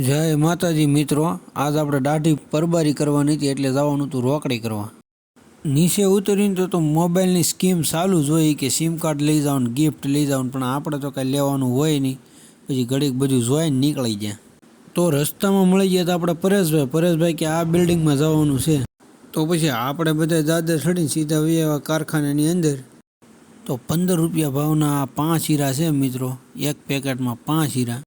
જય માતાજી મિત્રો, આજ આપણે દાઢી પરબારી કરવાની હતી એટલે જવાનું હતું રોકડી કરવા. નીચે ઉતરીને તો મોબાઈલની સ્કીમ ચાલુ જ હોય કે સિમ કાર્ડ લઈ જાવ ને ગિફ્ટ લઈ જાવ, પણ આપણે તો કાંઈ લેવાનું હોય નહીં. પછી ઘડીક બધું જોઈને નીકળી જાય. તો રસ્તામાં મળી ગયા તો આપણે પરેશભાઈ કે આ બિલ્ડિંગમાં જવાનું છે. તો પછી આપણે બધા દાદર ચડીને સીધા વયા કારખાનાની અંદર. તો 15 રૂપિયા ભાવના 5 હીરા છે મિત્રો, એક પેકેટમાં 5 હીરા.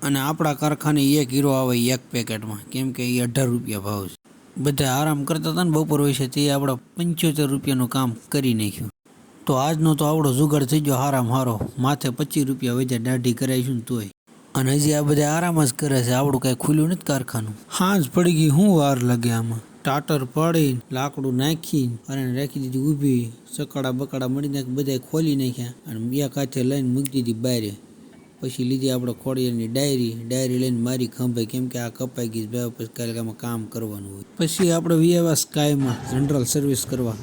અને આપણા કારખાને 1 હીરો આવે એક પેકેટમાં, કેમ કે એ 18 રૂપિયા ભાવ છે. બધા આરામ કરતા હતા ને બપોર હોય છે, તે આપણે 75 રૂપિયાનું કામ કરી નાખ્યું. તો આજનો તો આપણો જુગાડ થઈ ગયો હારામ હારો. માથે 25 રૂપિયા વધ્યા દાઢી કરાવીશું ને તોય. અને હજી આ બધા આરામ જ કરે છે, આપણું કાંઈ ખુલ્યું નથી કારખાનું. હાંજ પડી ગઈ, શું વાર લાગે આમાં. ટાટર પાડી લાકડું નાખી અને રાખી દીધી ઊભી. સકાડા બકાડા મળી નાખી બધા ખોલી નાખ્યા અને બે કાંઠે લઈને મૂકી દીધી બારે. પછી લીધી આપણે ખોડિયારની ડાયરી લઈને મારી ખંભે, કેમ કે આ કપાઈ ગઈ બે પછી કાલે કામ કરવાનું હોય. પછી આપણે વિયાવા સ્કાયમાં જનરલ સર્વિસ કરવા.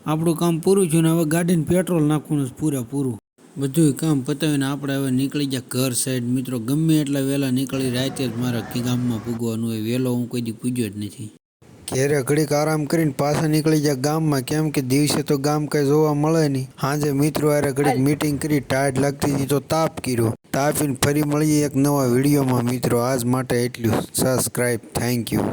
આપણું કામ પૂરું થયું ને હવે ગાડીને પેટ્રોલ નાખવાનું પૂરેપૂરું. બધું કામ પતાવીને આપણે હવે નીકળી ગયા ઘર સાઈડ. મિત્રો ગમે એટલા વહેલા નીકળી, રાતે જ મારા ગામમાં પૂગવાનું હોય. વહેલો હું કોઈ દી પૂગ્યો જ નથી. ઘેરે ઘડીક આરામ કરીને પાછા નીકળી જાય ગામમાં, કેમ કે દિવસે તો ગામ કઈ જોવા મળે નહીં. સાંજે મિત્રો હારે ઘડીક મીટિંગ કરી, ટાઈટ લાગતી હતી તો તાપ કર્યો. તાપીને ફરી મળીએ એક નવા વિડીયોમાં મિત્રો. આજ માટે એટલું. સબસ્ક્રાઈબ. Thank you.